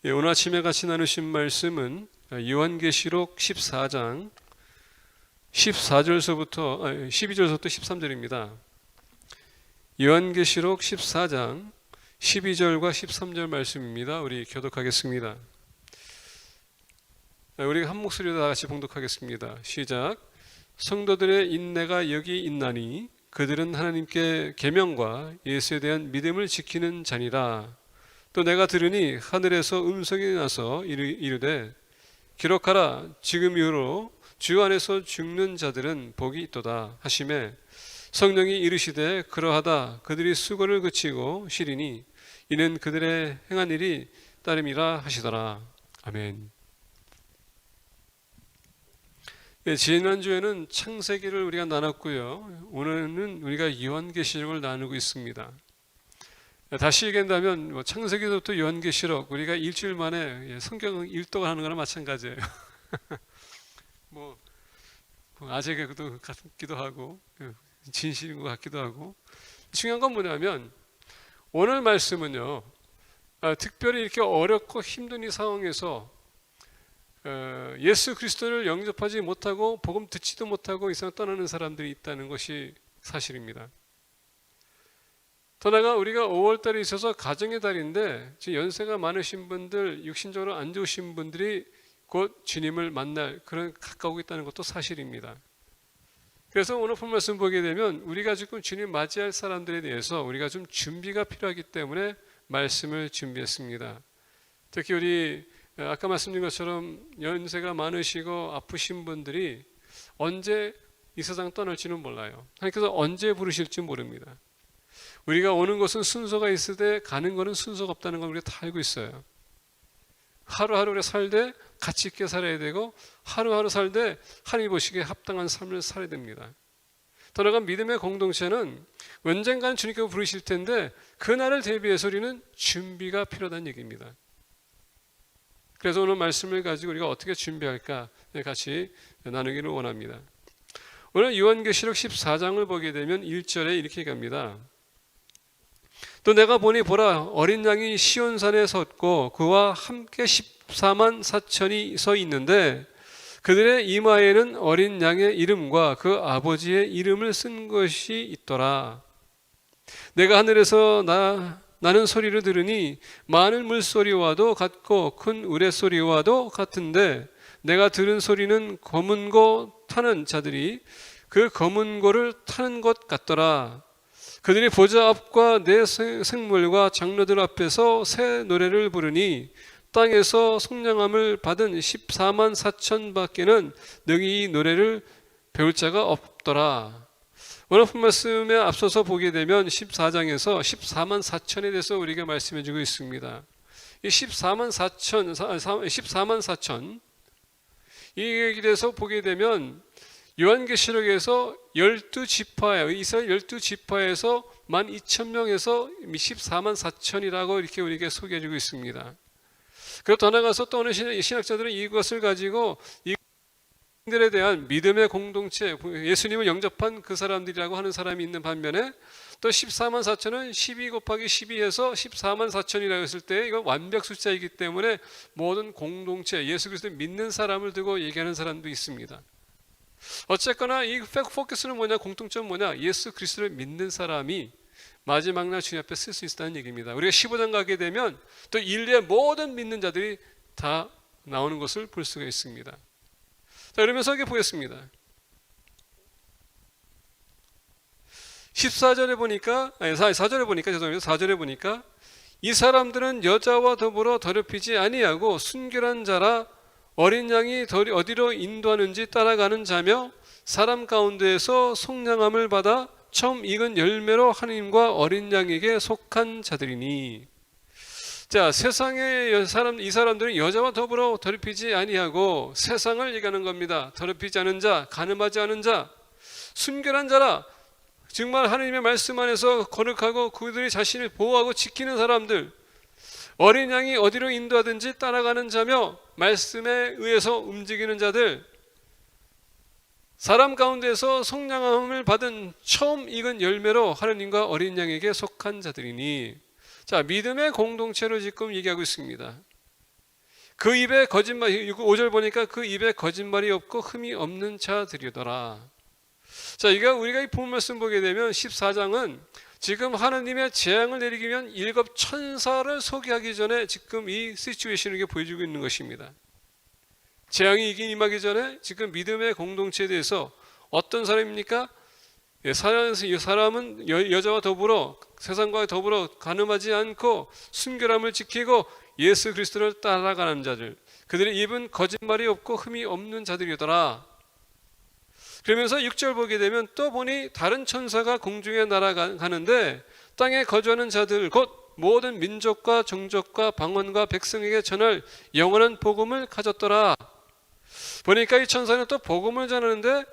오늘 아침에 같이 나누신 말씀은 요한계시록 14장 14절서부터 12절서부터 13절입니다. 요한계시록 14장 12절과 13절 말씀입니다. 우리 교독하겠습니다. 우리가 한 목소리로 다 같이 봉독하겠습니다. 시작. 성도들의 인내가 여기 있나니 그들은 하나님께 계명과 예수에 대한 믿음을 지키는 자니라. 또 내가 들으니 하늘에서 음성이 나서 이르되 기록하라. 지금 이후로 주 안에서 죽는 자들은 복이 있도다 하시매 성령이 이르시되 그러하다. 그들이 수고를 그치고 쉬리니 이는 그들의 행한 일이 따름이라 하시더라. 아멘. 지난주에는 창세기를 우리가 나눴고요. 오늘은 우리가 요한계시록을 나누고 있습니다. 다시 얘기한다면 창세기부터 요한계시록 우리가 일주일 만에 성경 일독을 하는 거나 마찬가지예요. 아재 개그도 같기도 하고 진실인 것 같기도 하고. 중요한 건 뭐냐면 오늘 말씀은요, 특별히 이렇게 어렵고 힘든 이 상황에서 예수 그리스도를 영접하지 못하고 복음 듣지도 못하고 이상 떠나는 사람들이 있다는 것이 사실입니다. 더 나아가 우리가 5월달에 있어서 가정의 달인데 지금 연세가 많으신 분들, 육신적으로 안 좋으신 분들이 곧 주님을 만날 그런 가까우고 있다는 것도 사실입니다. 그래서 오늘 본 말씀 보게 되면 우리가 지금 주님 맞이할 사람들에 대해서 우리가 좀 준비가 필요하기 때문에 말씀을 준비했습니다. 특히 우리 아까 말씀드린 것처럼 연세가 많으시고 아프신 분들이 언제 이 세상 떠날지는 몰라요. 하나님께서 언제 부르실지 모릅니다. 우리가 오는 것은 순서가 있을 때 가는 것은 순서가 없다는 걸 우리가 다 알고 있어요. 하루하루를 살되 가치 있게 살아야 되고 하루하루 살되 하나님 보시기에 합당한 삶을 살아야 됩니다. 더 나아가 믿음의 공동체는 언젠가는 주님께서 부르실 텐데 그날을 대비해서 우리는 준비가 필요하다는 얘기입니다. 그래서 오늘 말씀을 가지고 우리가 어떻게 준비할까 같이 나누기를 원합니다. 오늘 요한계시록 14장을 보게 되면 1절에 이렇게 얘기합니다. 또 내가 보니 보라 어린 양이 시온산에 섰고 그와 함께 14만 4천이 서 있는데 그들의 이마에는 어린 양의 이름과 그 아버지의 이름을 쓴 것이 있더라. 내가 하늘에서 나는 소리를 들으니 많은 물소리와도 같고 큰 우레소리와도 같은데 내가 들은 소리는 검은 고 타는 자들이 그 검은 고를 타는 것 같더라. 그들이 보좌 앞과 내 생물과 장로들 앞에서 새 노래를 부르니 땅에서 속량함을 받은 14만 4천 밖에는 능히 이 노래를 배울 자가 없더라. 오늘 본 말씀에 앞서서 보게 되면 14장에서 14만 4천에 대해서 우리가 말씀해 주고 있습니다. 이 14만 4천 이 얘기에 대해서 보게 되면 요한계시록에서 12지파, 이스라엘 12지파에서 12,000명에서 14만 4천이라고 이렇게 우리에게 소개해 주고 있습니다. 그리고 더 나아가서 또 어느 신학자들은 이것을 가지고 이들에 대한 믿음의 공동체, 예수님을 영접한 그 사람들이라고 하는 사람이 있는 반면에 또 14만 4천은 12 곱하기 12해서 14만 4천이라고 했을 때 이건 완벽 숫자이기 때문에 모든 공동체, 예수 그리스도를 믿는 사람을 두고 얘기하는 사람도 있습니다. 어쨌거나 이 포커스는 뭐냐, 공통점은 뭐냐, 예수 그리스도를 믿는 사람이 마지막 날 주님 앞에 쓸 수 있다는 얘기입니다. 우리가 15장 가게 되면 또 인류의 모든 믿는 자들이 다 나오는 것을 볼 수가 있습니다. 자, 그러면서 여기 보겠습니다. 4절에 보니까 이 사람들은 여자와 더불어 더럽히지 아니하고 순결한 자라 어린 양이 어디로 인도하는지 따라가는 자며 사람 가운데에서 속량함을 받아 처음 익은 열매로 하나님과 어린 양에게 속한 자들이니. 자, 세상의 이 사람들은 여자와 더불어 더럽히지 아니하고 세상을 얘기하는 겁니다. 더럽히지 않은 자, 간음하지 않은 자, 순결한 자라. 정말 하나님의 말씀 안에서 거룩하고 그들이 자신을 보호하고 지키는 사람들, 어린 양이 어디로 인도하든지 따라가는 자며 말씀에 의해서 움직이는 자들, 사람 가운데서 속량함을 받은 처음 익은 열매로 하나님과 어린 양에게 속한 자들이니. 자, 믿음의 공동체로 지금 얘기하고 있습니다. 그 입에 거짓말, 5절 보니까 그 입에 거짓말이 없고 흠이 없는 자들이더라. 자, 우리가 이 본 말씀 보게 되면 14장은 지금 하나님의 재앙을 내리기 위한 일곱 천사를 소개하기 전에 지금 이 시츄에이션을 보여주고 있는 것입니다. 재앙이 임하기 전에 지금 믿음의 공동체에 대해서 어떤 사람입니까? 사람은 여자와 더불어 세상과 더불어 간음하지 않고 순결함을 지키고 예수 그리스도를 따라가는 자들, 그들의 입은 거짓말이 없고 흠이 없는 자들이더라. 그러면서 6절 보게 되면 또 보니 다른 천사가 공중에 날아가는데 땅에 거주하는 자들 곧 모든 민족과 종족과 방언과 백성에게 전할 영원한 복음을 가졌더라. 보니까 이 천사는 또 복음을 전하는데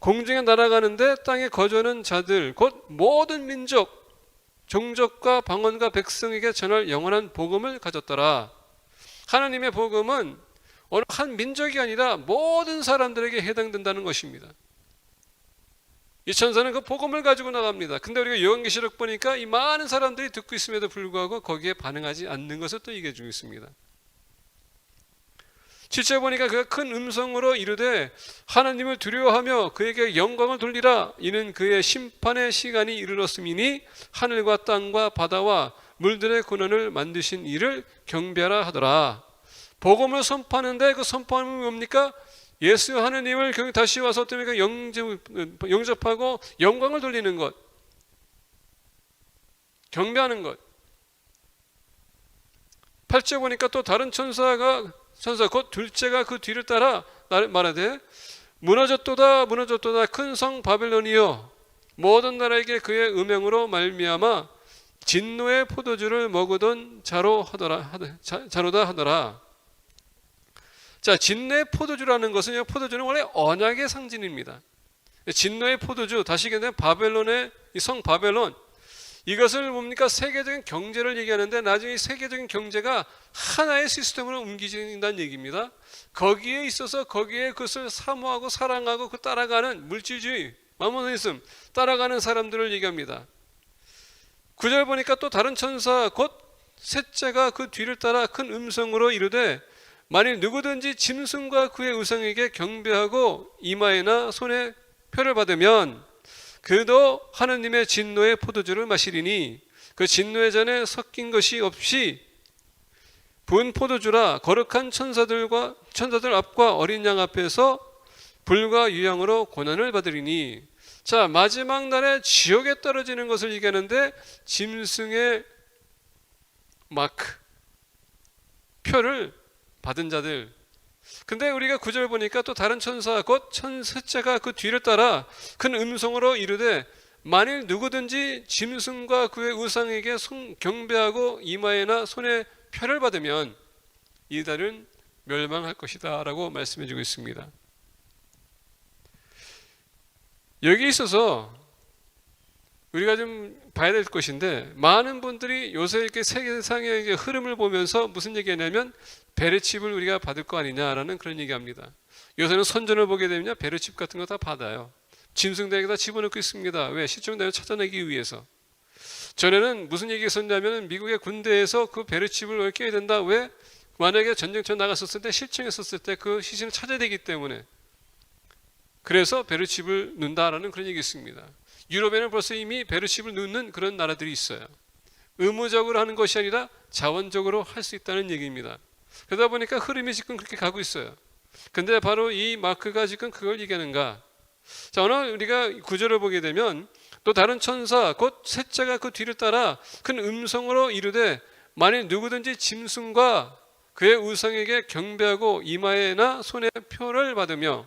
공중에 날아가는데 땅에 거주하는 자들 곧 모든 민족 종족과 방언과 백성에게 전할 영원한 복음을 가졌더라. 하나님의 복음은 어느 한 민족이 아니라 모든 사람들에게 해당된다는 것입니다. 이 천사는 그 복음을 가지고 나갑니다. 근데 우리가 요한계시록 보니까 이 많은 사람들이 듣고 있음에도 불구하고 거기에 반응하지 않는 것을 또 얘기해 주고 있습니다. 7절 보니까 그가 큰 음성으로 이르되 하나님을 두려워하며 그에게 영광을 돌리라. 이는 그의 심판의 시간이 이르렀음이니 하늘과 땅과 바다와 물들의 근원을 만드신 이를 경배하라 하더라. 복음을 선포하는데 그 선포하는 뭡니까? 예수 하나님을 다시 와서 어떻게 영접하고 영광을 돌리는 것, 경배하는 것. 8절 보니까 또 다른 천사 곧 둘째가 그 뒤를 따라 말하되 무너졌도다 큰 성 바벨론이여 모든 나라에게 그의 음행으로 말미암아 진노의 포도주를 먹으던 자로다 하더라. 자, 진노의 포도주라는 것은 포도주는 원래 언약의 상징입니다. 진노의 포도주, 다시 얘기하면 바벨론의 이 성 바벨론, 이것을 뭡니까? 세계적인 경제를 얘기하는데 나중에 세계적인 경제가 하나의 시스템으로 옮겨진다는 얘기입니다. 거기에 있어서 거기에 그것을 사모하고 사랑하고 그 따라가는 물질주의, 마모니즘 따라가는 사람들을 얘기합니다. 9절 보니까 또 다른 천사 곧 셋째가 그 뒤를 따라 큰 음성으로 이르되 만일 누구든지 짐승과 그의 우상에게 경배하고 이마에나 손에 표를 받으면 그도 하느님의 진노의 포도주를 마시리니 그 진노의 잔에 섞인 것이 없이 부은 포도주라 거룩한 천사들 앞과 어린 양 앞에서 불과 유향으로 고난을 받으리니. 자, 마지막 날에 지옥에 떨어지는 것을 얘기하는데 짐승의 마크, 표를 받은 자들. 근데 우리가 9절 보니까 또 다른 천사 곧 셋째가 그 뒤를 따라 큰 음성으로 이르되 만일 누구든지 짐승과 그의 우상에게 경배하고 이마에나 손에 표를 받으면 이달은 멸망할 것이다 라고 말씀해 주고 있습니다. 여기 있어서 우리가 좀 봐야 될 것인데 많은 분들이 요새 이렇게 세계상의 흐름을 보면서 무슨 얘기하냐면 베레칩을 우리가 받을 거 아니냐라는 그런 얘기합니다. 요새는 선전을 보게 되면 베레칩 같은 거 다 받아요. 짐승들에게 다 집어넣고 있습니다. 왜? 실종자를 찾아내기 위해서. 전에는 무슨 얘기가 있었냐면 미국의 군대에서 그 베레칩을 껴야 된다. 왜? 만약에 전쟁터 나갔었을 때 실종했었을 때 그 시신을 찾아야 되기 때문에. 그래서 베르칩을 넣는다라는 그런 얘기 있습니다. 유럽에는 벌써 이미 베르칩을 넣는 그런 나라들이 있어요. 의무적으로 하는 것이 아니라 자원적으로 할 수 있다는 얘기입니다. 그러다 보니까 흐름이 지금 그렇게 가고 있어요. 근데 바로 이 마크가 지금 그걸 얘기하는가? 자, 오늘 우리가 구절을 보게 되면 또 다른 천사 곧 셋째가 그 뒤를 따라 큰 음성으로 이르되 만일 누구든지 짐승과 그의 우상에게 경배하고 이마에나 손에 표를 받으며,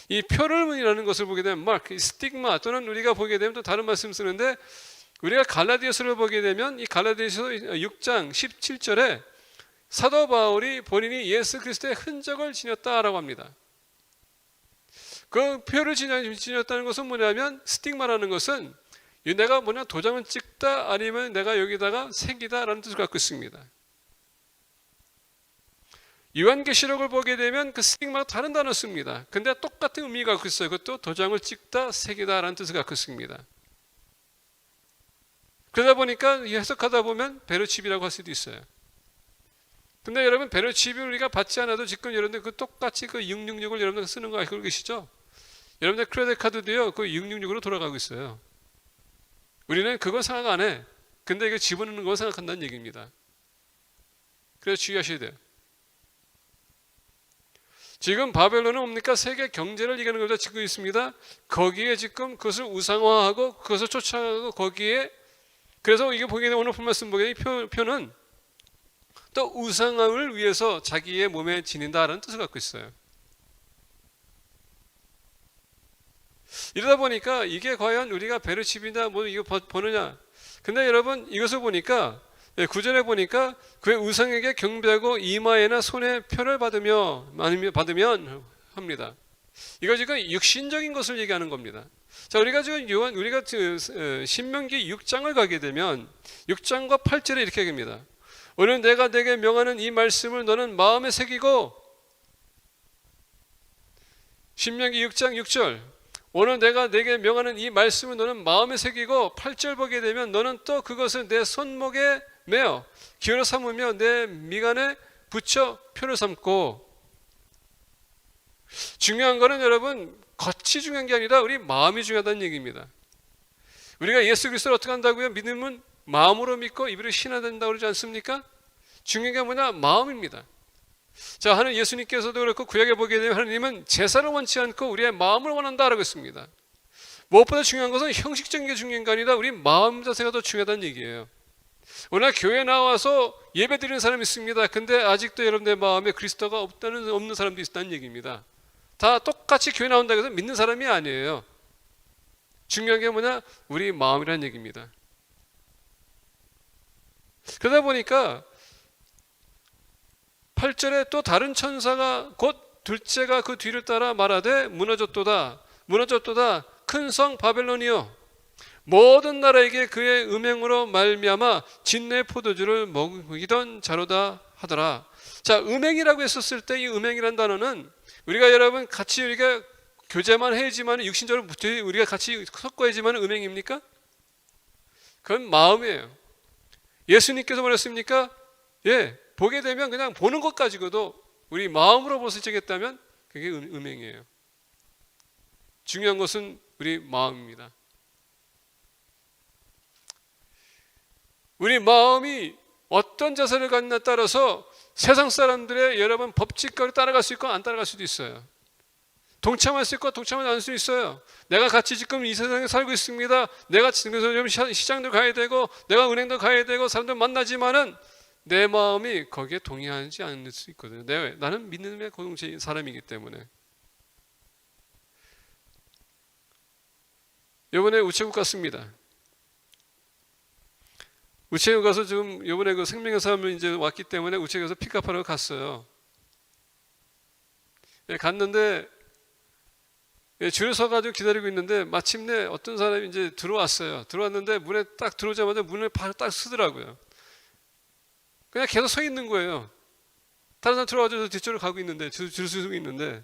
이 표를이라는 것을 보게 되면 마크, 스티그마 또는 우리가 보게 되면 또 다른 말씀 쓰는데 우리가 갈라디아서를 보게 되면 이 갈라디아서 6장 17절에 사도 바울이 본인이 예수 그리스도의 흔적을 지녔다라고 합니다. 그 표를 지녔다는 것은 뭐냐면 스티그마라는 것은 내가 도장을 찍다 아니면 내가 여기다가 새기다라는 뜻을 갖고 있습니다. 요한계시록을 보게 되면 그 스티그마가 다른 단어 씁니다. 근데 똑같은 의미가 갖고 있어요. 그것도 도장을 찍다, 새기다라는 뜻을 갖고 있습니다. 그러다 보니까 해석하다 보면 베르칩이라고 할 수도 있어요. 근데 여러분 배려칩을 우리가 받지 않아도 지금 여러분들 그 똑같이 그 666을 여러분들 쓰는 거 알고 계시죠? 여러분들 크레딧 카드도요 그 666으로 돌아가고 있어요. 우리는 그건 생각 안 해. 근데 이거 집어넣는 거 생각한다는 얘기입니다. 그래서 주의하셔야 돼요. 지금 바벨론은 뭡니까? 세계 경제를 이기는 것보다 지금 있습니다. 거기에 지금 그것을 우상화하고 그것을 쫓아가고 거기에 그래서 이게 보게 되면 오늘 본 말씀 보게 되면 표는 또 우상함을 위해서 자기의 몸에 지닌다라는 뜻을 갖고 있어요. 이러다 보니까 이게 과연 우리가 베르칩이나 뭐 이거 보느냐? 근데 여러분 이것을 보니까 구절에 보니까 그의 우상에게 경배하고 이마에나 손에 표를 받으면 합니다. 이거 지금 육신적인 것을 얘기하는 겁니다. 자, 우리가 지금 우리가 신명기 6장을 가게 되면 6장과 8절에 이렇게 얘기합니다. 오늘 내가 내게 명하는 이 말씀을 너는 마음에 새기고 신명기 6장 6절 오늘 내가 내게 명하는 이 말씀을 너는 마음에 새기고 8절 보게 되면 너는 또 그것을 내 손목에 매어 기어로 삼으며 내 미간에 붙여 표를 삼고 중요한 거는 여러분 겉이 중요한 게 아니라 우리 마음이 중요하다는 얘기입니다. 우리가 예수 그리스도를 어떻게 한다고요? 믿음은 마음으로 믿고 입으로 신화된다고 그러지 않습니까? 중요한 게 뭐냐? 마음입니다. 자, 하나님 예수님께서도 그렇고 구약에 보게 되면 하나님은 제사를 원치 않고 우리의 마음을 원한다라고 했습니다. 무엇보다 중요한 것은 형식적인 게 중요한 게 아니라 우리 마음 자체가 더 중요하다는 얘기예요. 오늘 교회 나와서 예배 드리는 사람이 있습니다. 근데 아직도 여러분의 마음에 그리스도가 없는 사람도 있다는 얘기입니다. 다 똑같이 교회 나온다고 해서 믿는 사람이 아니에요. 중요한 게 뭐냐? 우리 마음이라는 얘기입니다. 그러다 보니까 8절에 또 다른 천사가 곧 둘째가 그 뒤를 따라 말하되 무너졌도다 큰 성 바벨론이여 모든 나라에게 그의 음행으로 말미암아 진내 포도주를 먹이던 자로다 하더라. 자, 음행이라고 했었을 때 이 음행이라는 단어는 우리가 여러분 같이 우리가 교제만 해야지만 육신적으로 우리가 같이 섞어야지만 음행입니까? 그건 마음이에요. 예수님께서 뭐랬습니까? 예, 보게 되면 그냥 보는 것 가지고도 우리 마음으로 보시겠다면 그게 음행이에요. 중요한 것은 우리 마음입니다. 우리 마음이 어떤 자세를 갖느냐에 따라서 세상 사람들의 여러분 법칙을 따라갈 수 있고 안 따라갈 수도 있어요. 동참할 수 있고 동참하지 않을 수 있어요. 내가 같이 지금 이 세상에 살고 있습니다. 내가 지금 시장도 가야 되고 내가 은행도 가야 되고 사람들 만나지만은 내 마음이 거기에 동의하지 않을 수 있거든요. 나는 믿음의 공동체 사람이기 때문에. 이번에 우체국 갔습니다. 우체국 가서 지금 이번에 그 생명의 사람이 이제 왔기 때문에 우체국에서 픽업하러 갔어요. 네, 갔는데 줄을 서가지고 기다리고 있는데 마침내 어떤 사람이 이제 들어왔어요. 들어왔는데 문에 딱 들어오자마자 문을 바로 딱 쓰더라고요. 그냥 계속 서 있는 거예요. 다른 사람 들어와서 뒤쪽으로 가고 있는데 줄 서고 있는데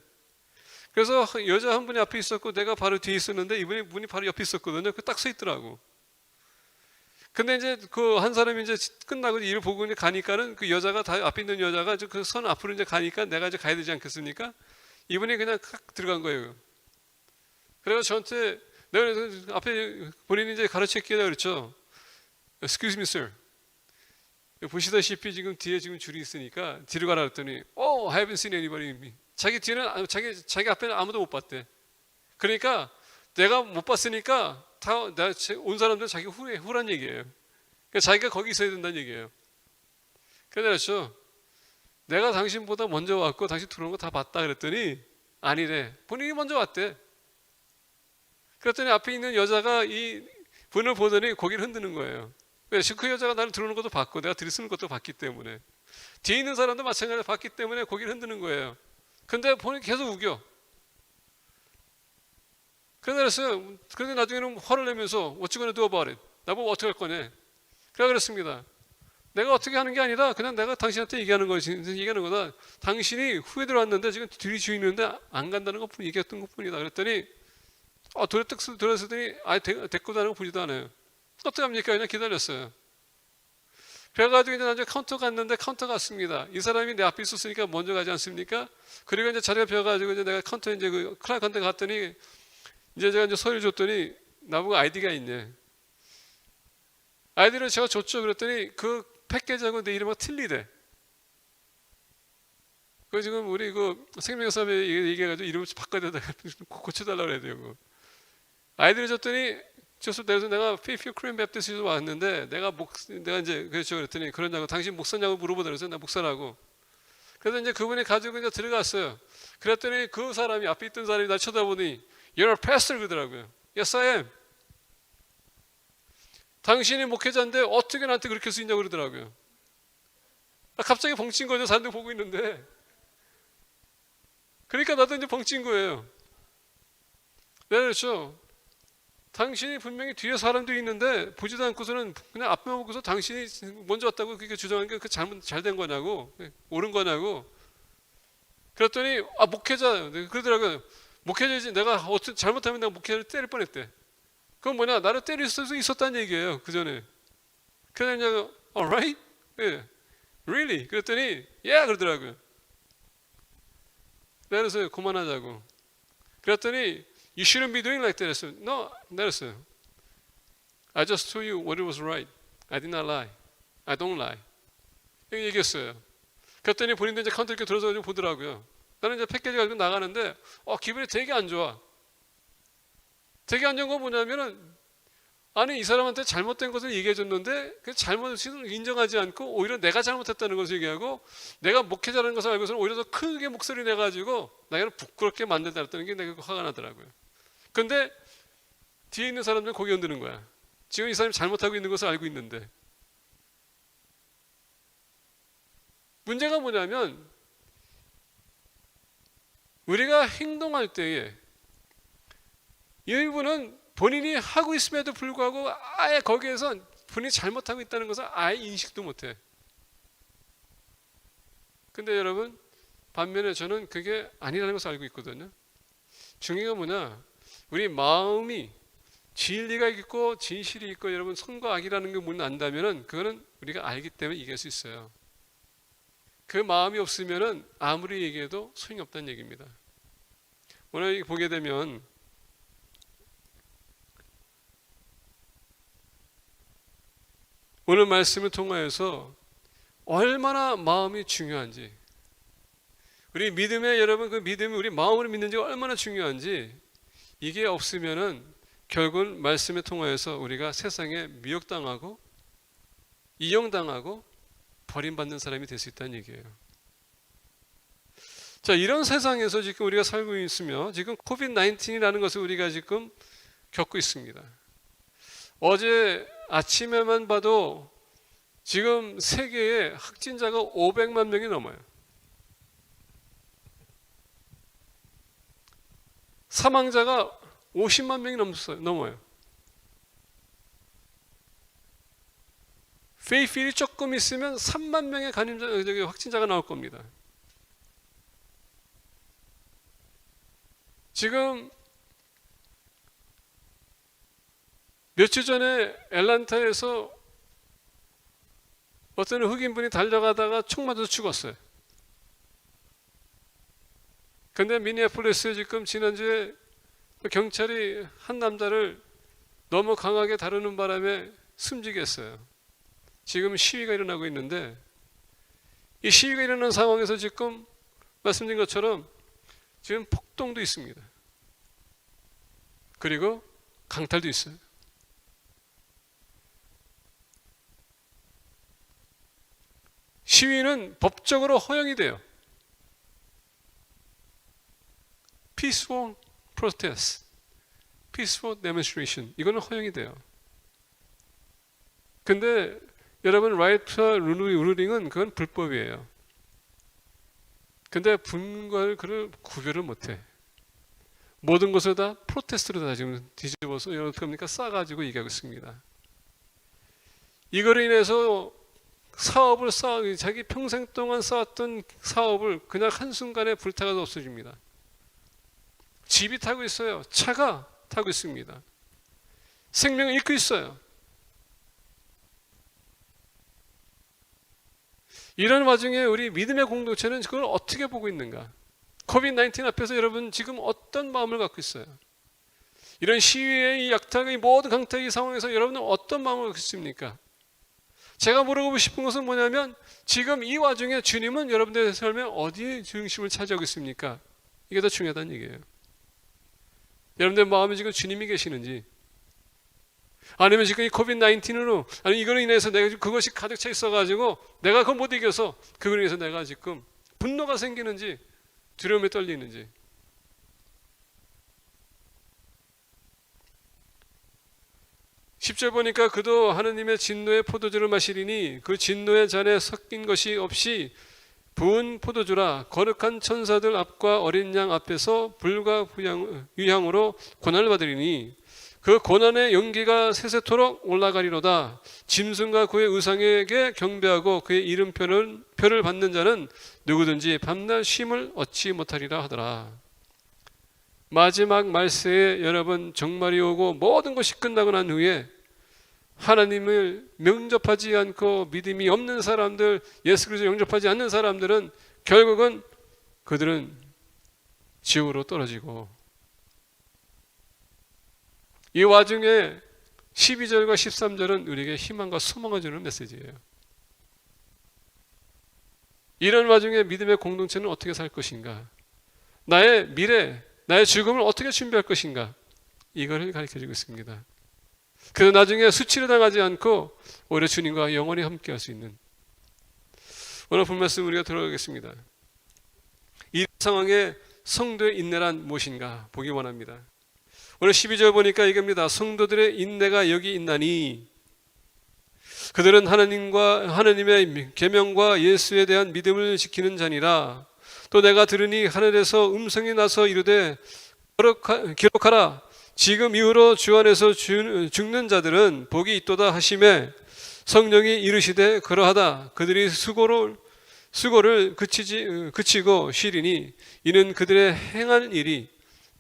그래서 여자 한 분이 앞에 있었고 내가 바로 뒤에 있었는데 이분이 문이 바로 옆에 있었거든요. 그 딱 서 있더라고. 근데 이제 그 한 사람이 이제 끝나고 일을 보고 이제 가니까는 그 여자가 다 앞에 있는 여자가 그 선 앞으로 이제 가니까 내가 이제 가야 되지 않겠습니까? 이분이 그냥 칵 들어간 거예요. 그래서 저한테 내가 앞에 본인이 이제 가르쳤기에 그랬죠. Excuse me, sir. 보시다시피 지금 뒤에 지금 줄이 있으니까 뒤로 가라 그랬더니 I haven't seen anybody. 자기 뒤에는 자기 앞에는 아무도 못 봤대. 그러니까 내가 못 봤으니까 다 온 사람들은 자기 후란 얘기예요. 그러니까 자기가 거기 있어야 된다는 얘기예요. 그래서 내가 당신보다 먼저 왔고 당신 들어오는 거 다 봤다 그랬더니 아니래. 본인이 먼저 왔대. 그랬더니 앞에 있는 여자가 이 분을 보더니 고개를 흔드는 거예요. 왜? 그 여자가 나를 들어오는 것도 봤고 내가 들이쓰는 것도 봤기 때문에 뒤에 있는 사람도 마찬가지로 봤기 때문에 고개를 흔드는 거예요. 근데 본인이 계속 우겨. 그래서 나중에는 화를 내면서 What you gonna do about it? 나보고 어떻게 할 거냐? 그래 그랬습니다. 내가 어떻게 하는 게 아니라 그냥 내가 당신한테 얘기하는 거다. 당신이 후에 들어왔는데 지금 뒤를 쥐고 있는데 안 간다는 것뿐 얘기했던 것뿐이다. 그랬더니 들었더니 데리고 다니는 거 보지도 않아요. 어떻게 합니까? 그냥 기다렸어요. 그래가지고 이제 나중에 카운터 갔는데 카운터 갔습니다. 이 사람이 내 앞에 있었으니까 먼저 가지 않습니까? 그리고 이제 자리가 비어가지고 이제 내가 카운터 이제 그 클라이언트한테 갔더니 이제 제가 이제 서류 줬더니 나보고 아이디가 있네. 아이디를 제가 줬죠. 그랬더니 그 패키지하고 내 이름하고 틀리대. 그 지금 우리 그 생명사업에 얘기해가지고 이름을 바꿔야 된다. 고쳐달라고 그래야 돼요. 아이디를 줬더니 그래서 내가 페이피어 크림 베프티스에서 왔는데 내가 이제 그렇죠 그랬더니 그러냐고 당신 목사냐고 물어보더라고요. 그래서 나 목사라고. 그래서 이제 그분이 가지고 이제 들어갔어요. 그랬더니 그 사람이 앞에 있던 사람이 나 쳐다보니 You're a pastor 그러더라고요. Yes, I am. 당신이 목회자인데 어떻게 나한테 그렇게 쓰이냐고 그러더라고요. 갑자기 벙친 거죠. 사람들 보고 있는데. 그러니까 나도 이제 벙친 거예요. 네, 그렇죠. 당신이 분명히 뒤에 사람들이 있는데 보지도 않고서는 그냥 앞만 보고서 당신이 먼저 왔다고 그렇게 주장하는 게 그 잘된 거냐고, 옳은 거냐고. 그랬더니 목회자 그러더라고요. 목회자지 내가 어떻게 잘못하면 내가 목회자를 때릴 뻔했대. 그건 뭐냐 나를 때릴 수 있었다는 얘기예요. 그 전에. 그래서 이제 alright, really 그랬더니 yeah 그러더라고요. 그래서 그만하자고. 그랬더니 You shouldn't be doing like that. 그랬어요. No, 그랬어요. I just told you what it was right. I did not lie. I don't lie. 이렇게 얘기했어요. 그랬더니 본인도 이제 카운터 이렇게 들어서 보더라고요. 나는 이제 패키지 가지고 나가는데 기분이 되게 안 좋아. 되게 안 좋은 건 뭐냐면은 아니 이 사람한테 잘못된 것을 얘기해 줬는데 그 잘못을 인정하지 않고 오히려 내가 잘못했다는 것을 얘기하고 내가 목회자라는 것을 알고서는 오히려 더 크게 목소리 내가지고 나를 부끄럽게 만든다는 게 내가 화가 나더라고요. 근데 뒤에 있는 사람들은 고개 흔드는 거야. 지금 이 사람이 잘못하고 있는 것을 알고 있는데. 문제가 뭐냐면 우리가 행동할 때에 일부는 본인이 하고 있음에도 불구하고 아예 거기에서 본인이 잘못하고 있다는 것을 아예 인식도 못해. 근데 여러분 반면에 저는 그게 아니라는 것을 알고 있거든요. 중요한 건 뭐냐, 우리 마음이 진리가 있고 진실이 있고 여러분 선과 악이라는 게 문 안다면은 그거는 우리가 알기 때문에 이길 수 있어요. 그 마음이 없으면은 아무리 얘기해도 소용이 없다는 얘기입니다. 오늘 보게 되면 오늘 말씀을 통하여서 얼마나 마음이 중요한지, 우리 믿음에 여러분 그 믿음이 우리 마음으로 믿는지가 얼마나 중요한지, 이게 없으면은 결국은 말씀을 통하여서 우리가 세상에 미혹당하고 이용당하고 버림받는 사람이 될 수 있다는 얘기예요. 자, 이런 세상에서 지금 우리가 살고 있으며 지금 코비드-19이라는 것을 우리가 지금 겪고 있습니다. 어제 아침에만 봐도 지금 세계에 확진자가 500만 명이 넘어요. 사망자가 50만 명이 넘어요. 페이필이 조금 있으면 3만 명의 확진자가 나올 겁니다. 지금 며칠 전에 애틀랜타에서 어떤 흑인분이 달려가다가 총 맞아서 죽었어요. 근데 미니애폴리스에 지금 지난주에 경찰이 한 남자를 너무 강하게 다루는 바람에 숨지게 했어요. 지금 시위가 일어나고 있는데 이 시위가 일어나는 상황에서 지금 말씀드린 것처럼 지금 폭동도 있습니다. 그리고 강탈도 있어요. 시위는 법적으로 허용이 돼요. Peaceful protest, peaceful demonstration, 이거는 허용이 돼요. 근데 여러분 right ruling 그건 불법이에요. 근데 분과를 그걸 구별을 못해. 모든 것을 다 프로테스트로 다 지금 뒤집어서 어떻게 합니까? 싸가지고 얘기하고 있습니다. 이거로 인해서 사업을 자기 평생 동안 쌓았던 사업을 그냥 한순간에 불타가 없어집니다. 집이 타고 있어요. 차가 타고 있습니다. 생명을 잃고 있어요. 이런 와중에 우리 믿음의 공동체는 그걸 어떻게 보고 있는가? 코비드-19 앞에서 여러분 지금 어떤 마음을 갖고 있어요? 이런 시위의 이 약탈의 모든 강타의 상황에서 여러분은 어떤 마음을 갖고 있습니까? 제가 물어보고 싶은 것은 뭐냐면 지금 이 와중에 주님은 여러분들의 삶에 어디에 중심을 차지하고 있습니까? 이게 더 중요하다는 얘기예요. 여러분들의 마음에 지금 주님이 계시는지, 아니면 지금 이 코비드-19으로, 아니 이거로 인해서 내가 지금 그것이 가득 차 있어가지고 내가 그걸 못 이겨서 그걸 인해서 내가 지금 분노가 생기는지 두려움에 떨리는지. 10절 보니까 그도 하느님의 진노의 포도주를 마시리니 그 진노의 잔에 섞인 것이 없이 부은 포도주라. 거룩한 천사들 앞과 어린 양 앞에서 불과 유향으로 고난을 받으리니 그 고난의 연기가 세세토록 올라가리로다. 짐승과 그의 의상에게 경배하고 그의 이름표를 받는 자는 누구든지 밤낮 쉼을 얻지 못하리라 하더라. 마지막 말세에 여러분 종말이 오고 모든 것이 끝나고 난 후에 하나님을 영접하지 않고 믿음이 없는 사람들, 예수 그리스도를 영접하지 않는 사람들은 결국은 그들은 지옥으로 떨어지고, 이 와중에 12절과 13절은 우리에게 희망과 소망을 주는 메시지예요. 이런 와중에 믿음의 공동체는 어떻게 살 것인가? 나의 미래, 나의 죽음을 어떻게 준비할 것인가? 이걸 가르쳐주고 있습니다. 그래서 나중에 수치를 당하지 않고 오히려 주님과 영원히 함께 할 수 있는, 오늘 본 말씀 우리가 들어가겠습니다. 이 상황에 성도의 인내란 무엇인가 보기 원합니다. 오늘 12절 보니까 이겁니다. 성도들의 인내가 여기 있나니 그들은 하나님의 계명과 예수에 대한 믿음을 지키는 자니라. 또 내가 들으니 하늘에서 음성이 나서 이르되 기록하라. 지금 이후로 주 안에서 죽는 자들은 복이 있도다 하시매 성령이 이르시되 그러하다. 그들이 수고를 그치고 쉬리니 이는 그들의 행한 일이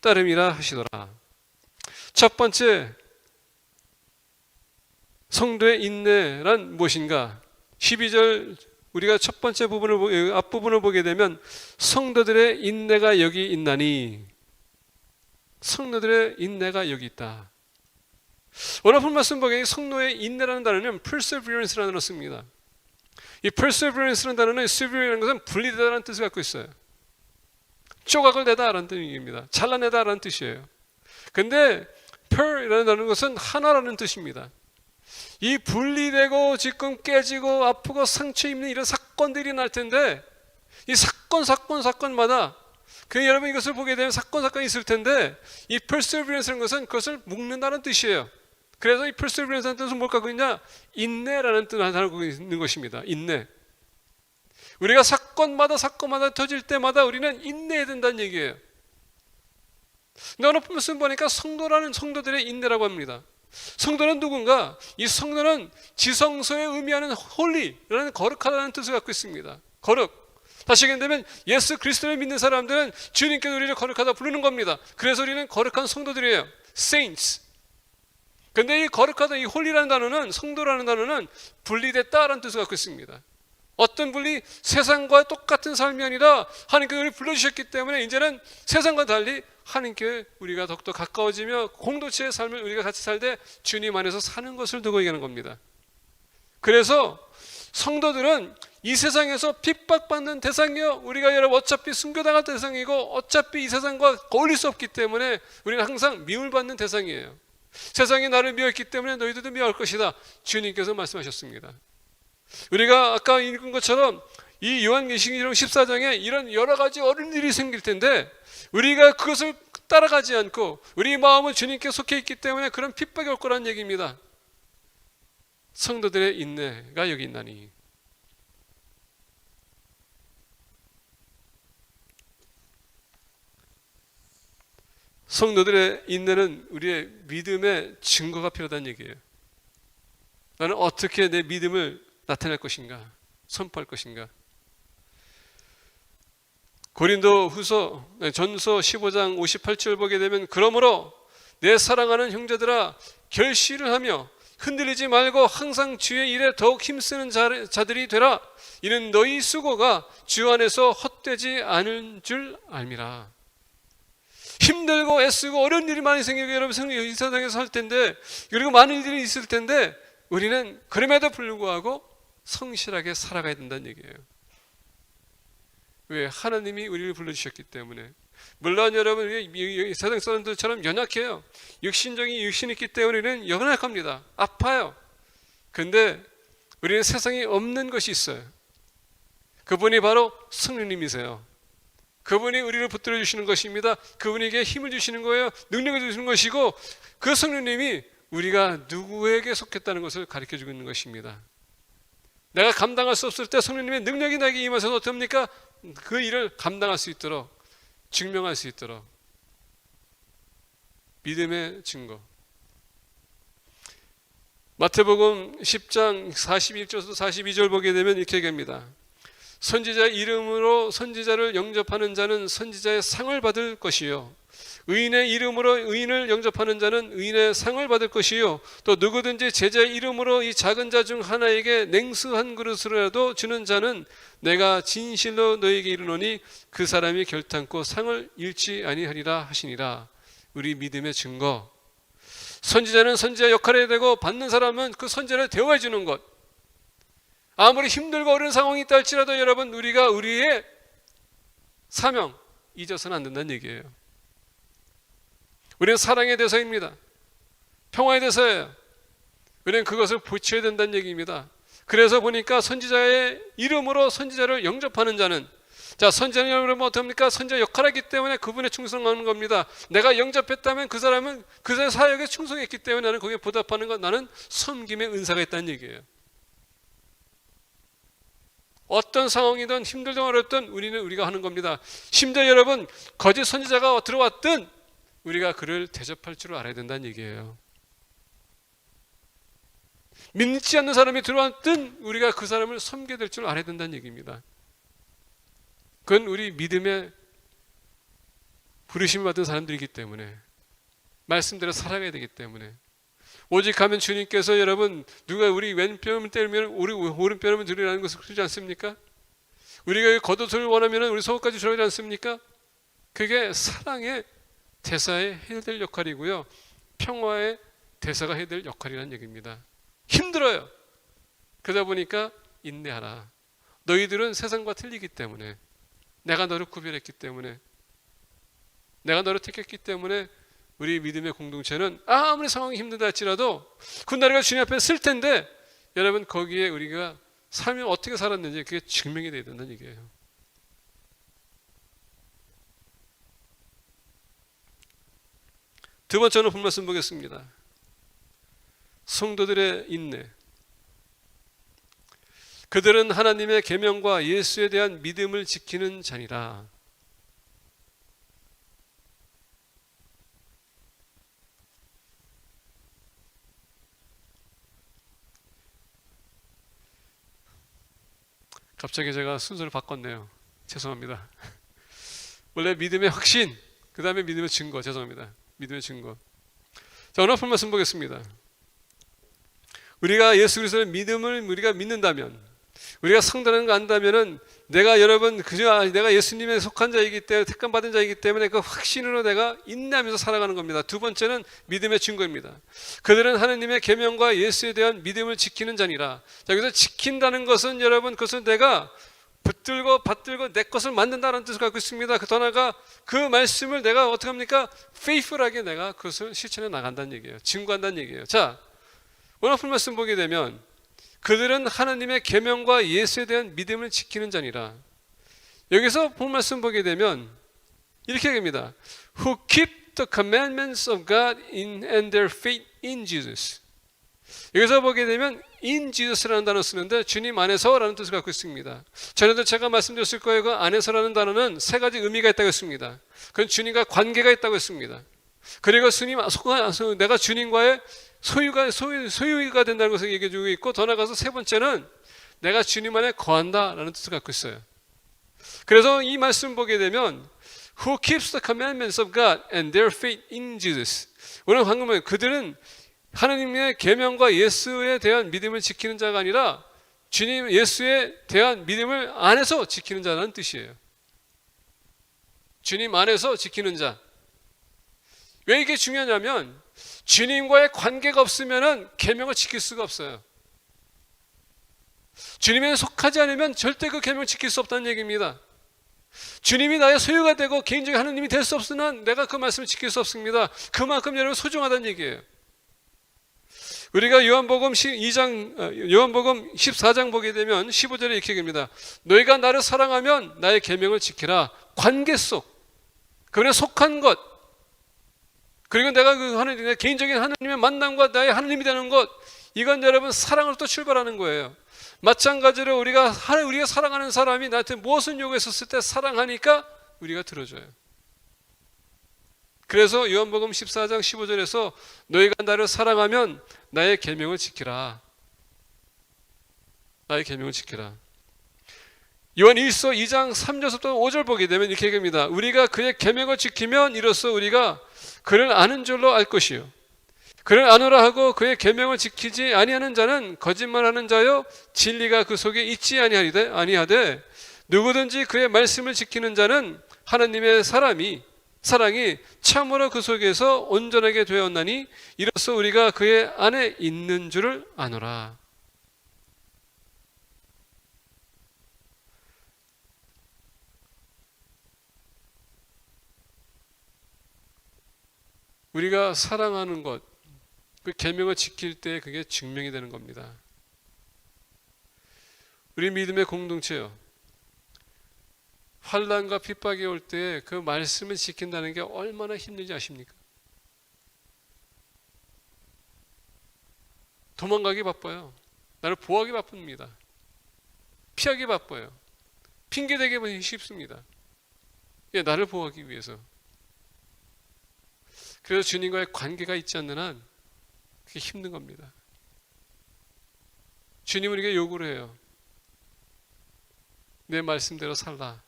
따름이라 하시더라. 첫 번째, 성도의 인내란 무엇인가? 12절 우리가 첫 번째 부분을, 앞부분을 보게 되면 성도들의 인내가 여기 있나니, 성도들의 인내가 여기 있다. 오늘 본 말씀 보기에 성도의 인내라는 단어는 perseverance라는 단어를 씁니다. 이 perseverance라는 단어는 severe라는 것은 분리되다라는 뜻을 갖고 있어요. 조각을 내다라는 뜻입니다. 잘라내다라는 뜻이에요. 근데 per이라는 단어는 것은 하나라는 뜻입니다. 이 분리되고 지금 깨지고 아프고 상처 입는 이런 사건들이 날 텐데, 이 사건마다 여러분 이것을 보게 되면 사건이 있을 텐데, 이 perseverance라는 것은 그것을 묶는다는 뜻이에요. 그래서 이 perseverance라는 뜻은 뭘 갖고 있냐? 인내라는 뜻을 갖고 있는 것입니다. 인내. 우리가 사건마다 터질 때마다 우리는 인내해야 된다는 얘기예요. 근데 오늘 말씀 보니까 성도들의 인내라고 합니다. 성도는 누군가? 이 성도는 지성소에 의미하는 홀리라는 거룩하다는 뜻을 갖고 있습니다. 거룩. 다시 얘기하면 예수 그리스도를 믿는 사람들은 주님께서 우리를 거룩하다 부르는 겁니다. 그래서 우리는 거룩한 성도들이에요. Saints. 근데 이 거룩하다, 이 홀리라는 단어는, 성도라는 단어는 분리됐다라는 뜻을 갖고 있습니다. 어떤 분이 세상과 똑같은 삶이 아니라 하나님께서 우리를 불러주셨기 때문에 이제는 세상과 달리 하나님께 우리가 더욱더 가까워지며 공동체의 삶을 우리가 같이 살 때 주님 안에서 사는 것을 두고 얘기하는 겁니다. 그래서 성도들은 이 세상에서 핍박받는 대상이요, 우리가 여러분 어차피 순교당할 대상이고 어차피 이 세상과 어울릴 수 없기 때문에 우리는 항상 미움받는 대상이에요. 세상이 나를 미워했기 때문에 너희들도 미워할 것이다, 주님께서 말씀하셨습니다. 우리가 아까 읽은 것처럼 이 요한계시록 14장에 이런 여러 가지 어려운 일이 생길 텐데 우리가 그것을 따라가지 않고 우리 마음은 주님께 속해 있기 때문에 그런 핍박이 올 거라는 얘기입니다. 성도들의 인내가 여기 있나니. 성도들의 인내는 우리의 믿음의 증거가 필요하다는 얘기예요. 나는 어떻게 내 믿음을 나타낼 것인가, 선포할 것인가. 고린도 전서 15장 58절 보게 되면 그러므로 내 사랑하는 형제들아 결실을 하며 흔들리지 말고 항상 주의 일에 더욱 힘쓰는 자들이 되라. 이는 너희 수고가 주 안에서 헛되지 않은 줄 알미라. 힘들고 애쓰고 어려운 일이 많이 생기고 여러분 이 세상에서 살 텐데, 그리고 많은 일들이 있을 텐데 우리는 그럼에도 불구하고 성실하게 살아가야 된다는 얘기예요. 왜? 하나님이 우리를 불러주셨기 때문에. 물론 여러분 이 세상 사람들처럼 연약해요. 육신이 있기 때문에 우리는 연약합니다. 아파요. 근데 우리는 세상에 없는 것이 있어요. 그분이 바로 성령님이세요. 그분이 우리를 붙들어 주시는 것입니다. 그분에게 힘을 주시는 거예요. 능력을 주시는 것이고, 그 성령님이 우리가 누구에게 속했다는 것을 가르쳐 주고 있는 것입니다. 내가 감당할 수 없을 때 성령님의 능력이 나에게 임하셔서 어떻습니까? 그 일을 감당할 수 있도록, 증명할 수 있도록. 믿음의 증거. 마태복음 10장 41절에서 42절 보게 되면 이렇게 얘기합니다. 선지자 이름으로 선지자를 영접하는 자는 선지자의 상을 받을 것이요, 의인의 이름으로 의인을 영접하는 자는 의인의 상을 받을 것이요, 또 누구든지 제자의 이름으로 이 작은 자 중 하나에게 냉수 한 그릇이라도 주는 자는 내가 진실로 너에게 이르노니 그 사람이 결탄코 상을 잃지 아니하리라 하시니라. 우리 믿음의 증거. 선지자는 선지자 역할을 되고, 받는 사람은 그 선지자를 대우해 주는 것. 아무리 힘들고 어려운 상황이 있다 할지라도 여러분, 우리가 우리의 사명 잊어서는 안 된다는 얘기예요. 우리는 사랑의 대상입니다. 평화의 대상이에요. 우리는 그것을 붙여야 된다는 얘기입니다. 그래서 보니까 선지자의 이름으로 선지자를 영접하는 자는, 자, 선지자는 여러분 어떻습니까? 선지자 역할을 하기 때문에 그분에 충성하는 겁니다. 내가 영접했다면 그 사람은 그 사역에 충성했기 때문에 나는 거기에 보답하는 것, 나는 섬김의 은사가 있다는 얘기예요. 어떤 상황이든 힘들든 어렵든 우리가 하는 겁니다. 심지어 여러분, 거짓 선지자가 들어왔든 우리가 그를 대접할 줄 알아야 된다는 얘기예요. 믿지 않는 사람이 들어왔든 우리가 그 사람을 섬겨야 될 줄 알아야 된다는 얘기입니다. 그건 우리 믿음의 부르심을 받은 사람들이기 때문에, 말씀대로 살아가야 되기 때문에. 오직 하면 주님께서 여러분, 누가 우리 왼편을 때리면 우리 오른편을 들으라는 것을 그러지 않습니까? 우리가 겉옷을 원하면 우리 속옷까지 주라지 않습니까? 그게 사랑의 대사에 해야 될 역할이고요, 평화의 대사가 해야 될 역할이라는 얘기입니다. 힘들어요. 그러다 보니까 인내하라. 너희들은 세상과 틀리기 때문에, 내가 너를 구별했기 때문에, 내가 너를 택했기 때문에 우리 믿음의 공동체는 아무리 상황이 힘들다 할지라도 그날가 주님 앞에 쓸 텐데, 여러분 거기에 우리가 살면 어떻게 살았는지 그게 증명이 돼야 된다는 얘기예요. 두 번째로 본 말씀 보겠습니다. 성도들의 인내. 그들은 하나님의 계명과 예수에 대한 믿음을 지키는 자니라. 갑자기 제가 순서를 바꿨네요. 죄송합니다. 원래 믿음의 확신, 그 다음에 믿음의 증거. 죄송합니다. 믿음의 증거. 자, 오늘 본 말씀 보겠습니다. 우리가 예수 그리스도의 믿음을 우리가 믿는다면, 우리가 상달하는 거 안다면은, 내가 여러분 그저 내가 예수님에 속한 자이기 때문에, 택감 받은 자이기 때문에 그 확신으로 내가 인내하면서 살아가는 겁니다. 두 번째는 믿음의 증거입니다. 그들은 하나님의 계명과 예수에 대한 믿음을 지키는 자니라. 자, 여기서 지킨다는 것은 여러분, 그것은 내가 붙들고 받들고 내 것을 만든다는 뜻을 갖고 있습니다. 더 나아가 그 말씀을 내가 어떻게 합니까? faithful하게 내가 그것을 실천해 나간다는 얘기예요. 증거한다는 얘기예요. 자, 오늘 본 말씀 보게 되면, 그들은 하나님의 계명과 예수에 대한 믿음을 지키는 자니라. 여기서 본 말씀 보게 되면 이렇게 얘기합니다. Who keep the commandments of God and their faith in Jesus. 여기서 보게 되면 in Jesus라는 단어 쓰는데, 주님 안에서라는 뜻을 갖고 있습니다. 전에도 제가 말씀드렸을 거예요. 그 안에서라는 단어는 세 가지 의미가 있다고 했습니다. 그건 주님과 관계가 있다고 했습니다. 그리고 내가 주님과의 소유가 된다는 것을 얘기해 주고 있고, 더 나아가서 세 번째는 내가 주님 안에 거한다라는 뜻을 갖고 있어요. 그래서 이 말씀 보게 되면 Who keeps the commandments of God and their faith in Jesus. 오늘 방금 그들은 하나님의 계명과 예수에 대한 믿음을 지키는 자가 아니라 주님 예수에 대한 믿음을 안에서 지키는 자라는 뜻이에요. 주님 안에서 지키는 자. 왜 이게 중요하냐면 주님과의 관계가 없으면 계명을 지킬 수가 없어요. 주님에 속하지 않으면 절대 그 계명을 지킬 수 없다는 얘기입니다. 주님이 나의 소유가 되고 개인적인 하나님이 될 수 없으나 내가 그 말씀을 지킬 수 없습니다. 그만큼 여러분 소중하다는 얘기예요. 우리가 요한복음 14장 보게 되면 15절에 이렇게 얘기합니다. 너희가 나를 사랑하면 나의 계명을 지키라. 관계 속, 그분에 속한 것, 그리고 내가 그 하나님, 개인적인 하나님의 만남과 나의 하나님이 되는 것, 이건 여러분 사랑으로부터 출발하는 거예요. 마찬가지로 우리가 사랑하는 사람이 나한테 무엇을 요구했었을 때 사랑하니까 우리가 들어줘요. 그래서 요한복음 14장 15절에서 너희가 나를 사랑하면 나의 계명을 지키라. 나의 계명을 지키라. 요한 1서 2장 3절부터 5절 보게 되면 이렇게 얘기합니다. 우리가 그의 계명을 지키면 이로써 우리가 그를 아는 줄로 알 것이요. 그를 아노라 하고 그의 계명을 지키지 아니하는 자는 거짓말하는 자요 진리가 그 속에 있지 아니하되 누구든지 그의 말씀을 지키는 자는 하나님의 사랑이 참으로 그 속에서 온전하게 되었나니 이로써 우리가 그의 안에 있는 줄을 아노라. 우리가 사랑하는 것, 그 계명을 지킬 때 그게 증명이 되는 겁니다. 우리 믿음의 공동체요. 환난과 핍박이 올 때 그 말씀을 지킨다는 게 얼마나 힘든지 아십니까? 도망가기 바빠요. 나를 보호하기 바쁩니다. 피하기 바빠요. 핑계대기 쉽습니다. 나를 보호하기 위해서. 그래서 주님과의 관계가 있지 않는 한 그게 힘든 겁니다. 주님은 우리에게 요구를 해요. 내 말씀대로 살라.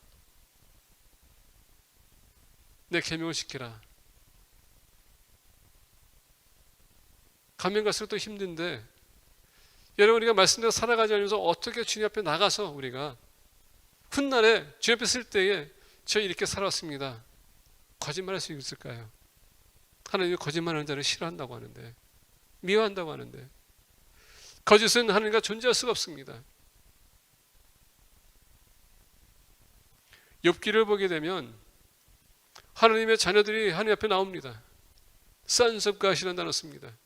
내 계명을 지키라. 가면 갈수록 또 힘든데 여러분 우리가 말씀대로 살아가지 않으면서 어떻게 주님 앞에 나가서 우리가 훗날에 주님 앞에 쓸 때에 저 이렇게 살았습니다. 거짓말할 수 있을까요? 하나님이 거짓말하는 자를 싫어한다고 하는데 미워한다고 하는데 거짓은 하나님과 존재할 수가 없습니다. 욥기를 보게 되면 하나님의 자녀들이 하나님 앞에 나옵니다. Sons of God이라는 단어 씁니다.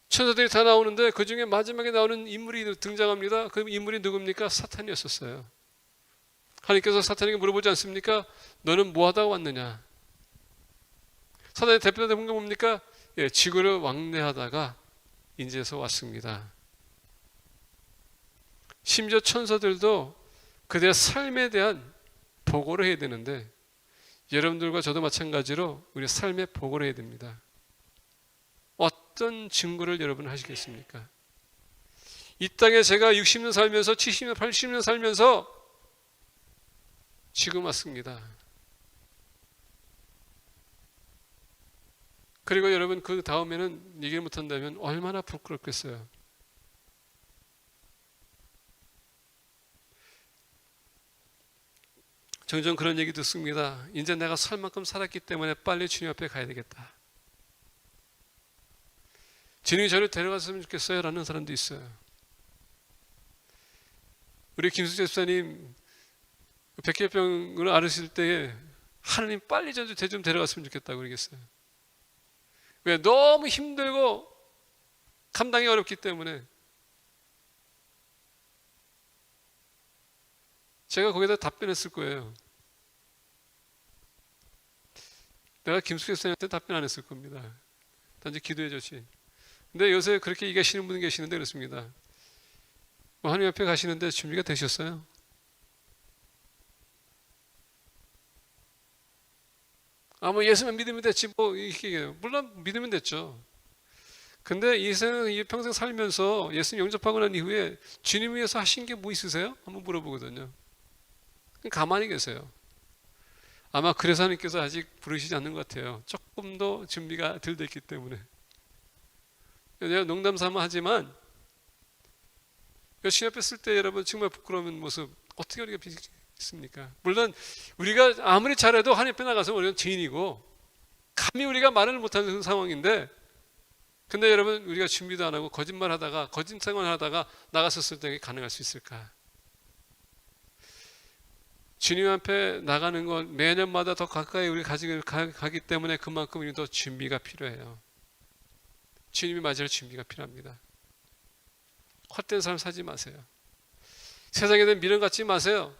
천사들이 다 나오는데 그 중에 마지막에 나오는 인물이 등장합니다. 그 인물이 누굽니까? 사탄이었었어요. 하나님께서 사탄에게 물어보지 않습니까? 너는 뭐하다 왔느냐? 사탄의 대표된 공격 뭡니까? 지구를 왕래하다가 인제에서 왔습니다. 심지어 천사들도 그들의 삶에 대한 보고를 해야 되는데 여러분들과 저도 마찬가지로 우리 삶에 보고를 해야 됩니다. 어떤 증거를 여러분 하시겠습니까? 이 땅에 제가 60년 살면서 70년, 80년 살면서 지금 왔습니다. 그리고 여러분 그 다음에는 얘기를 못한다면 얼마나 부끄럽겠어요. 종종 그런 얘기 듣습니다. 이제 내가 살 만큼 살았기 때문에 빨리 주님 앞에 가야 되겠다. 주님이 저를 데려갔으면 좋겠어요 라는 사람도 있어요. 우리 김숙재 집사님 백혈병을 앓으실 때에 하나님 빨리 저 좀 데려갔으면 좋겠다고 그러겠어요. 왜? 너무 힘들고 감당이 어렵기 때문에. 제가 거기다 답변했을 거예요. 내가 김숙재 집사님한테 답변 안 했을 겁니다. 단지 기도해 줬지. 근데 요새 그렇게 얘기하시는 분이 계시는데 그렇습니다. 하나님 앞에 가시는데 준비가 되셨어요? 뭐 예수만 믿으면 됐지 뭐 이렇게 얘기해요. 물론 믿으면 됐죠. 근데 이 평생 살면서 예수님 영접하고 난 이후에 주님 위해서 하신 게 뭐 있으세요? 한번 물어보거든요. 가만히 계세요. 아마 그래서 하나님께서 아직 부르시지 않는 것 같아요. 조금 더 준비가 덜 됐기 때문에. 내가 농담 삼아 하지만 열심히 앞에 쓸 때 여러분 정말 부끄러운 모습 어떻게 우리가 비습니까? 물론 우리가 아무리 잘해도 하나님 앞에 나가서 우리는 죄인이고 감히 우리가 말을 못하는 상황인데, 근데 여러분 우리가 준비도 안 하고 거짓말하다가 거짓 생활하다가 나갔었을 때 가능할 수 있을까? 주님 앞에 나가는 건 매년마다 더 가까이 우리 가기 때문에 그만큼 우리 더 준비가 필요해요. 주님이 맞을 준비가 필요합니다. 헛된 삶 사지 마세요. 세상에 대한 미련 갖지 마세요.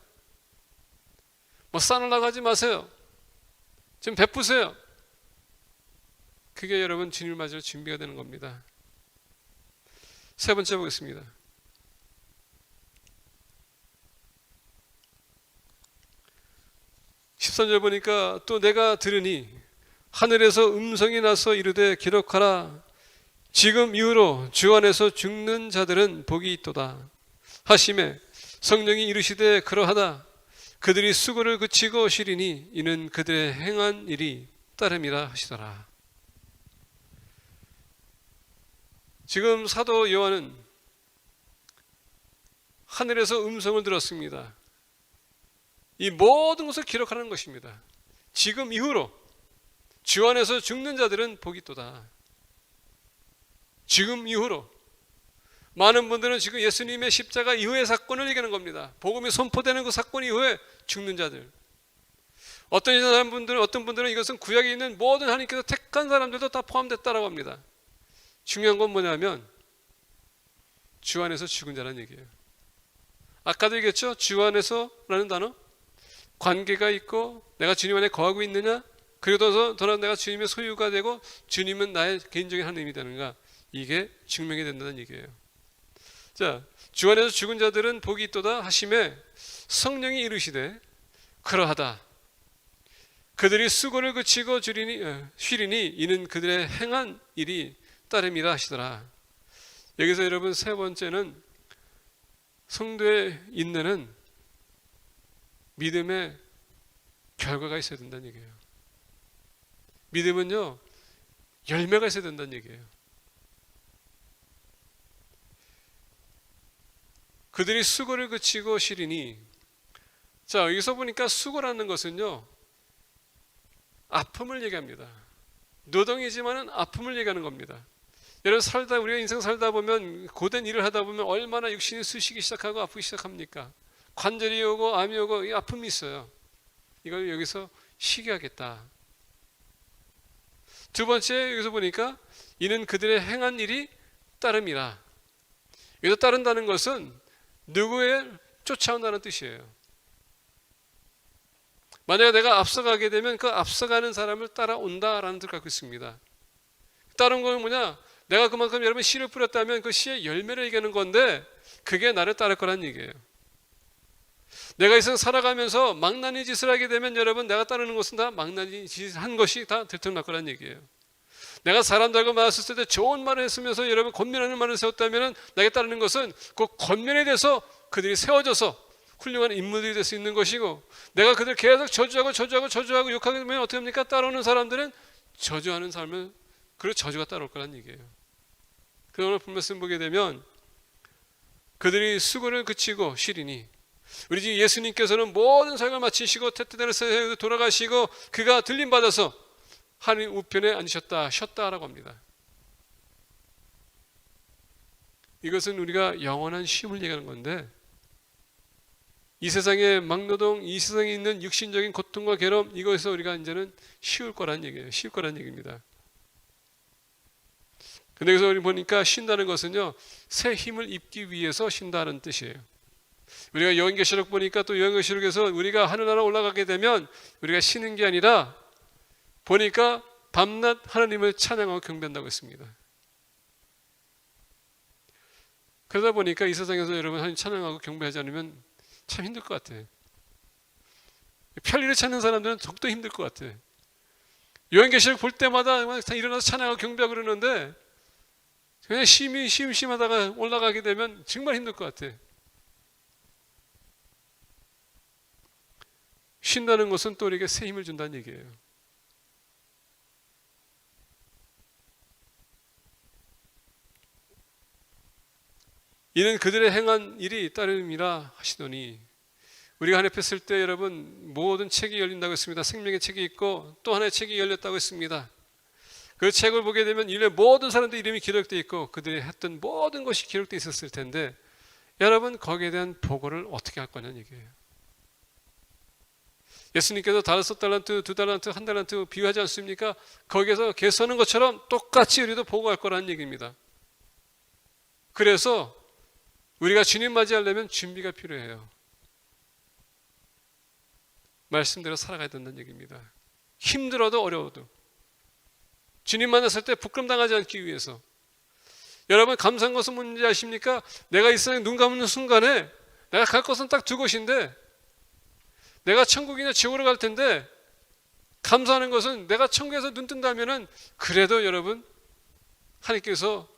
뭐 싸늘하고 하지 마세요. 좀 베푸세요. 그게 여러분 주님을 맞을 준비가 되는 겁니다. 세 번째 보겠습니다. 13절 보니까 또 내가 들으니 하늘에서 음성이 나서 이르되 기록하라. 지금 이후로 주 안에서 죽는 자들은 복이 있도다 하시매 성령이 이르시되 그러하다. 그들이 수고를 그치고 쉬리니 이는 그들의 행한 일이 따름이라 하시더라. 지금 사도 요한은 하늘에서 음성을 들었습니다. 이 모든 것을 기록하는 것입니다. 지금 이후로 주 안에서 죽는 자들은 복이 있도다. 지금 이후로 많은 분들은 지금 예수님의 십자가 이후의 사건을 얘기하는 겁니다. 복음이 선포되는 그 사건 이후에 죽는 자들. 어떤 분들은 이것은 구약에 있는 모든 하나님께서 택한 사람들도 다 포함됐다라고 합니다. 중요한 건 뭐냐면 주 안에서 죽은 자라는 얘기예요. 아까도 얘기했죠? 주 안에서라는 단어, 관계가 있고 내가 주님 안에 거하고 있느냐, 그리고 더 내가 주님의 소유가 되고 주님은 나의 개인적인 하나님이 되는가, 이게 증명이 된다는 얘기예요. 자, 주 안에서 죽은 자들은 복이 있도다 하심에 성령이 이르시되 그러하다. 그들이 수고를 그치고 쉬리니 이는 그들의 행한 일이 따름이라 하시더라. 여기서 여러분 세 번째는 성도의 인내는 믿음의 결과가 있어야 된다는 얘기예요. 믿음은요, 열매가 있어야 된다는 얘기예요. 그들이 수고를 그치고 쉬리니, 자, 여기서 보니까 수고라는 것은요, 아픔을 얘기합니다. 노동이지만은 아픔을 얘기하는 겁니다. 여러분 우리가 인생 살다 보면, 고된 일을 하다 보면 얼마나 육신이 쑤시기 시작하고 아프기 시작합니까? 관절이 오고 암이 오고 이 아픔이 있어요. 이걸 여기서 쉬게 하겠다. 두 번째, 여기서 보니까 이는 그들의 행한 일이 따름이라. 여기서 따른다는 것은 누구에 쫓아온다는 뜻이에요. 만약에 내가 앞서가게 되면 그 앞서가는 사람을 따라온다라는 뜻을 갖고 있습니다. 따른 건 뭐냐? 내가 그만큼 여러분 씨를 뿌렸다면 그 씨의 열매를 얘기하는 건데 그게 나를 따를 거란 얘기예요. 내가 이 세상 살아가면서 망나니 짓을 하게 되면 여러분 내가 따르는 것은 다 망나니 짓 한 것이 다 들통날 거란 얘기예요. 내가 사람들과 만났을 때 좋은 말을 했으면서 여러분 권면하는 말을 세웠다면 나에게 따르는 것은 그 권면에 대해서 그들이 세워져서 훌륭한 인물들이 될 수 있는 것이고, 내가 그들 계속 저주하고 욕하게 되면 어떻게 합니까? 따라오는 사람들은 저주하는 삶을, 그리고 저주가 따라올 거란 얘기예요. 그래서 오늘 본 말씀 보게 되면 그들이 수고를 그치고 쉬리니, 우리 집 예수님께서는 모든 사역을 마치시고 태태대를 세상에서 돌아가시고 그가 들림 받아서 하나님 우편에 앉으셨다, 쉬었다라고 합니다. 이것은 우리가 영원한 쉼을 얘기하는 건데, 이 세상의 막노동, 이 세상에 있는 육신적인 고통과 괴로움, 이것에서 우리가 이제는 쉬울 거란 얘기예요. 쉴 거란 얘기입니다. 근데 여기서 우리 보니까 쉰다는 것은요, 새 힘을 입기 위해서 쉰다는 뜻이에요. 우리가 요한계시록 보니까 또 요한계시록에서 우리가 하늘나라 올라가게 되면 우리가 쉬는 게 아니라 보니까 밤낮 하나님을 찬양하고 경배한다고 했습니다. 그러다 보니까 이 세상에서 여러분 하나님 찬양하고 경배하지 않으면 참 힘들 것 같아. 편리를 찾는 사람들은 더욱더 힘들 것 같아. 요한계시록 볼 때마다 일어나서 찬양하고 경배하고 그러는데 그냥 심심하다가 올라가게 되면 정말 힘들 것 같아. 쉰다는 것은 또 우리에게 새 힘을 준다는 얘기예요. 이는 그들의 행한 일이 따름이라 하시더니, 우리가 하나님 앞에 설 때 여러분 모든 책이 열린다고 했습니다. 생명의 책이 있고 또 하나의 책이 열렸다고 했습니다. 그 책을 보게 되면 인류의 모든 사람들 이름이 기록되어 있고 그들이 했던 모든 것이 기록되어 있었을 텐데, 여러분 거기에 대한 보고를 어떻게 할 거냐는 얘기예요. 예수님께서 5달란트, 2달란트, 1달란트 비유하지 않습니까? 거기에서 개수하는 것처럼 똑같이 우리도 보고할 거라는 얘기입니다. 그래서 우리가 주님 맞이하려면 준비가 필요해요. 말씀대로 살아가야 된다는 얘기입니다. 힘들어도 어려워도 주님 만났을 때 부끄럼 당하지 않기 위해서. 여러분 감사한 것은 뭔지 아십니까? 내가 이 세상에 눈 감는 순간에 내가 갈 곳은 딱 두 곳인데, 내가 천국이나 지옥으로 갈 텐데, 감사하는 것은 내가 천국에서 눈 뜬다면은 그래도 여러분 하나님께서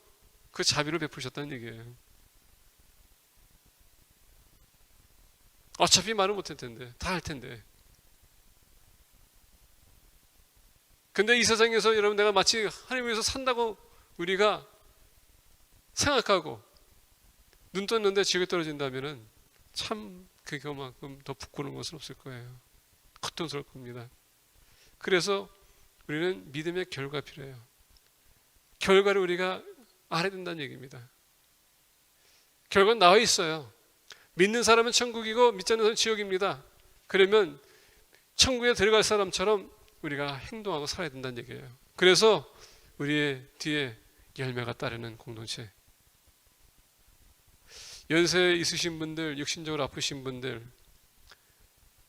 그 자비를 베푸셨다는 얘기예요. 어차피 말을 못할 텐데, 다 할 텐데. 근데 이 세상에서 여러분 내가 마치 하나님 위해서 산다고 우리가 생각하고 눈 떴는데 지옥에 떨어진다면은 참 그만큼 더 부끄러운 것은 없을 거예요. 고통스러울 겁니다. 그래서 우리는 믿음의 결과가 필요해요. 결과를 우리가 알아야 된다는 얘기입니다. 결과는 나와 있어요. 믿는 사람은 천국이고 믿지 않는 사람은 지옥입니다. 그러면 천국에 들어갈 사람처럼 우리가 행동하고 살아야 된다는 얘기예요. 그래서 우리의 뒤에 열매가 따르는 공동체. 연세 있으신 분들, 육신적으로 아프신 분들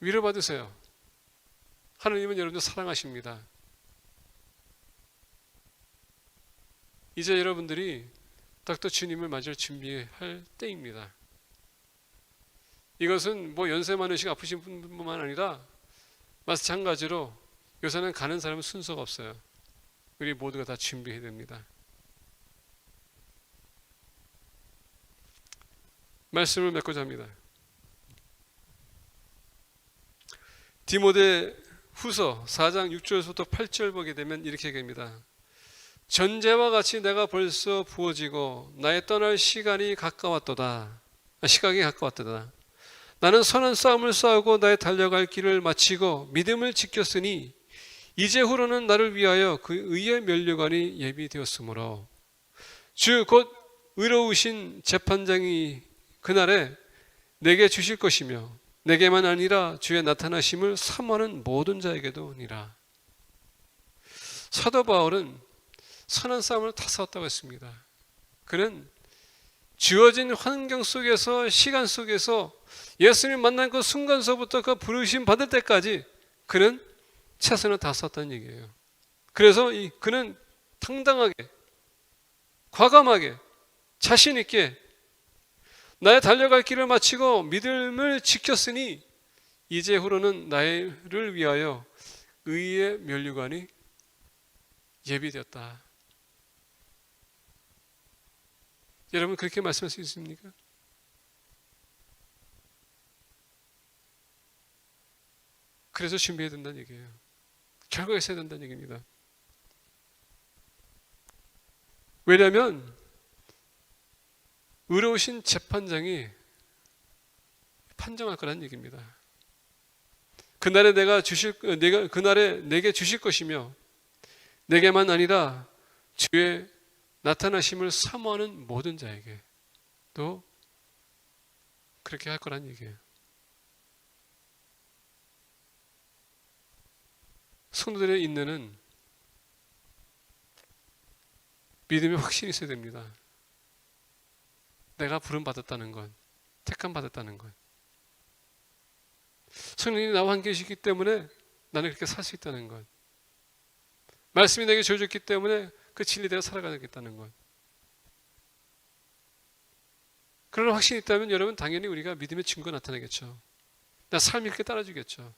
위로받으세요. 하나님은 여러분들 사랑하십니다. 이제 여러분들이 딱 또 주님을 맞을 준비할 때입니다. 이것은 뭐 연세 많으시고 아프신 분뿐만 아니라 마찬가지로 요새는 가는 사람은 순서가 없어요. 우리 모두가 다 준비해야 됩니다. 말씀을 맺고자 합니다. 디모데 후서 4장 6절부터 8절 보게 되면 이렇게 얘기합니다. 전제와 같이 내가 벌써 부어지고 나의 떠날 시간이 가까웠도다. 시각이 가까웠도다. 나는 선한 싸움을 싸우고 나의 달려갈 길을 마치고 믿음을 지켰으니 이제 후로는 나를 위하여 그 의의 면류관이 예비되었으므로 주 곧 의로우신 재판장이 그날에 내게 주실 것이며 내게만 아니라 주의 나타나심을 사모하는 모든 자에게도니라. 사도 바울은 선한 싸움을 다 싸웠다고 했습니다. 그는 주어진 환경 속에서, 시간 속에서 예수님 만난 그 순간서부터 그 부르심 받을 때까지 그는 최선을 다 썼다는 얘기예요. 그래서 그는 당당하게, 과감하게, 자신 있게 나의 달려갈 길을 마치고 믿음을 지켰으니 이제 후로는 나를 위하여 의의 면류관이 예비되었다. 여러분 그렇게 말씀할 수 있습니까? 그래서 준비해야 된다는 얘기예요. 결과가 있어야 된다는 얘기입니다. 왜냐하면 의로우신 재판장이 판정할 거라는 얘기입니다. 그날에 그날에 내게 주실 것이며 내게만 아니라 주의 나타나심을 사모하는 모든 자에게 또 그렇게 할 거란 얘기예요. 성도들의 인내는 믿음의 확신이 있어야 됩니다. 내가 부름받았다는 것, 택함받았다는 것. 성령이 나와 함께 계시기 때문에 나는 그렇게 살 수 있다는 것. 말씀이 내게 주어졌기 때문에 그 진리대로 살아가겠다는 것. 그런 확신이 있다면 여러분 당연히 우리가 믿음의 증거가 나타나겠죠. 나 삶이 그렇게 따라주겠죠.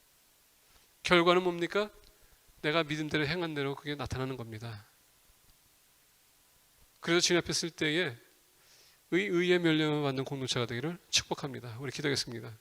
결과는 뭡니까? 내가 믿음대로 행한 대로 그게 나타나는 겁니다. 그래서 주님 앞에 쓸 때에 의의 면류관을 받는 공동체가 되기를 축복합니다. 우리 기도하겠습니다.